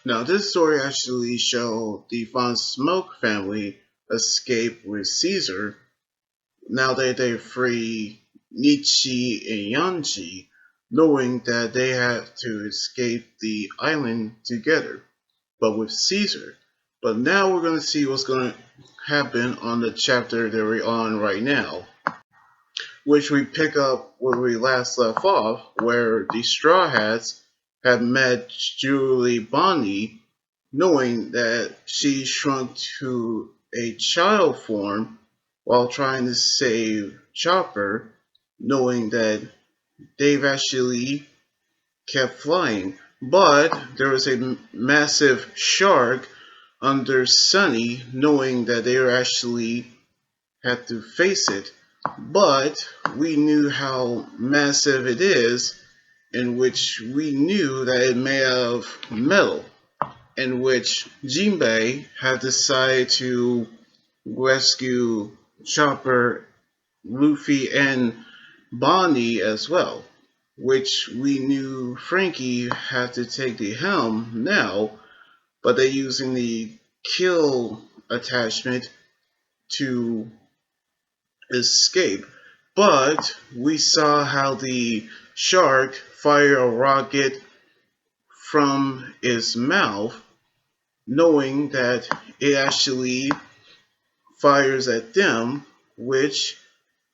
Now, this story actually shows the Von Smoke family escape with Caesar now that they free Nietzsche and Yanji, knowing that they had to escape the island together, but with Caesar. But now we're going to see what's going to happen on the chapter that we're on right now, which we pick up where we last left off, where the Straw Hats had met Julie Bonnie, knowing that she shrunk to a child form while trying to save Chopper, knowing that they've actually kept flying. But there was a massive shark under Sunny, knowing that they were actually had to face it. But we knew how massive it is, in which we knew that it made of metal, in which Jinbei had decided to rescue Chopper, Luffy, and Bonnie as well, which we knew Frankie had to take the helm now, but they're using the kill attachment to escape. But we saw how the shark fired a rocket from its mouth, knowing that it actually fires at them, which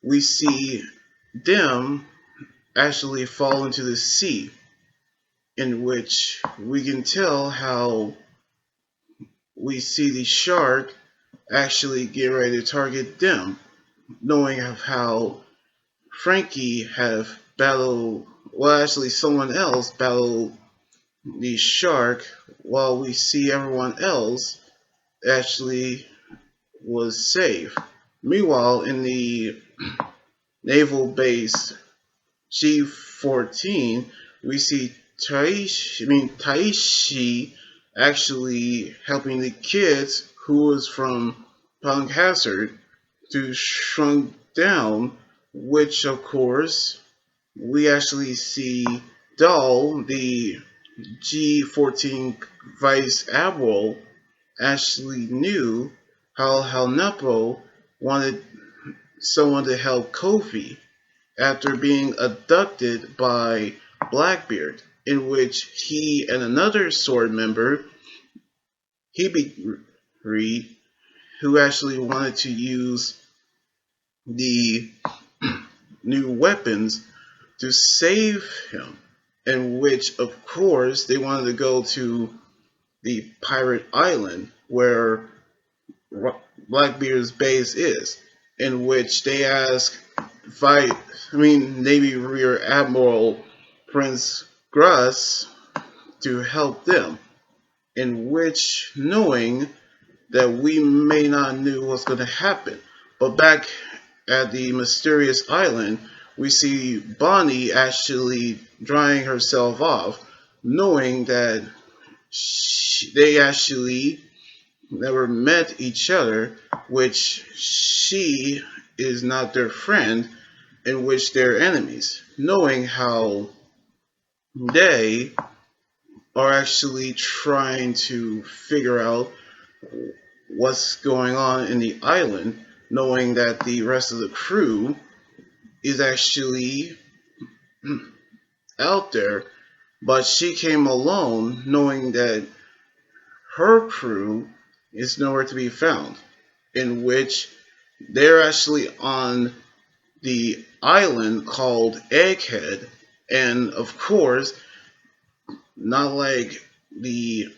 we see them actually fall into the sea, in which we can tell how we see the shark actually get ready to target them, knowing of how Frankie have battled, well, actually someone else battled the shark, while we see everyone else actually was safe. Meanwhile, in the naval base G14, we see Taishi actually helping the kids who was from Punk Hazard to shrunk down, which of course we actually see Dahl, the G14 Vice Admiral, actually knew how Nepo wanted someone to help Kofi after being abducted by Blackbeard, in which he and another sword member, Hibiri, who actually wanted to use the new weapons to save him, in which, of course, they wanted to go to the pirate island where Blackbeard's base is, in which they ask Navy Rear Admiral Prince Gruss to help them, in which knowing that we may not knew what's going to happen. But back at the mysterious island, we see Bonnie actually drying herself off, knowing that they actually never met each other, which she is not their friend, in which they're enemies, knowing how they are actually trying to figure out what's going on in the island, knowing that the rest of the crew is actually out there, but she came alone, knowing that her crew is nowhere to be found, in which they're actually on the island called Egghead, and of course, not like the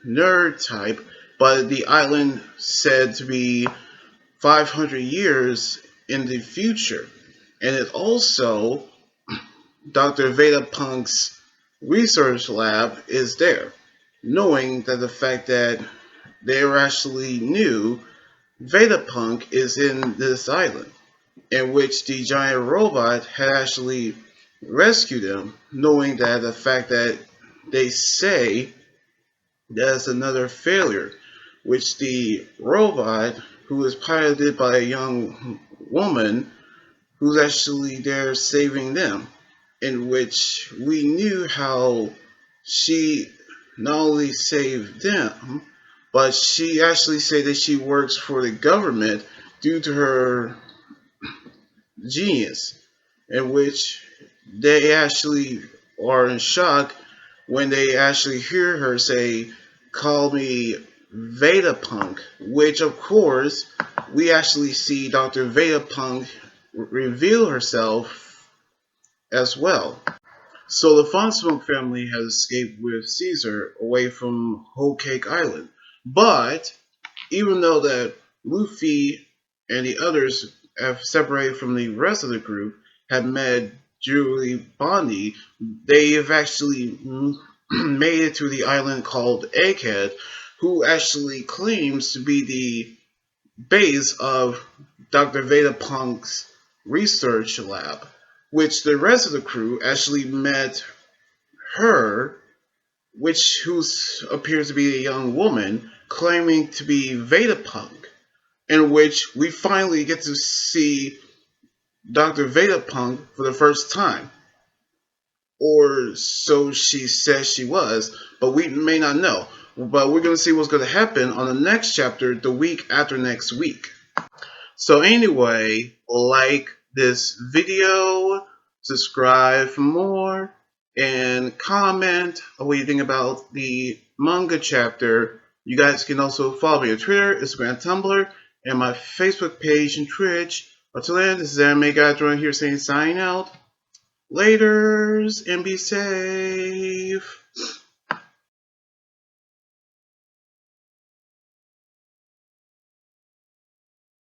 nerd type, but the island said to be 500 years in the future. And it also, Dr. Vegapunk's research lab is there, knowing that the fact that they were actually knew Vegapunk is in this island, in which the giant robot had actually rescued him, knowing that the fact that they say that's another failure, which the robot, who is piloted by a young woman, who's actually there saving them, in which we knew how she not only save them, but she actually said that she works for the government due to her genius, in which they actually are in shock when they actually hear her say, "Call me Vegapunk," which of course we actually see Dr. Vegapunk reveal herself as well. So the Fonsmoke family has escaped with Caesar away from Whole Cake Island. But even though that Luffy and the others have separated from the rest of the group, have met Julie Bondi, they have actually made it to the island called Egghead, who actually claims to be the base of Dr. Vegapunk's research lab, which the rest of the crew actually met her, which who appears to be a young woman, claiming to be Vegapunk, in which we finally get to see Dr. Vegapunk for the first time. Or so she says she was, but we may not know. But we're going to see what's going to happen on the next chapter the week after next week. So anyway, like this video, subscribe for more, and comment what you think about the manga chapter. You guys can also follow me on Twitter, Instagram, Tumblr, and my Facebook page and Twitch. Until then, this is Anime Guy Throwing here saying sign out. Laters and be safe.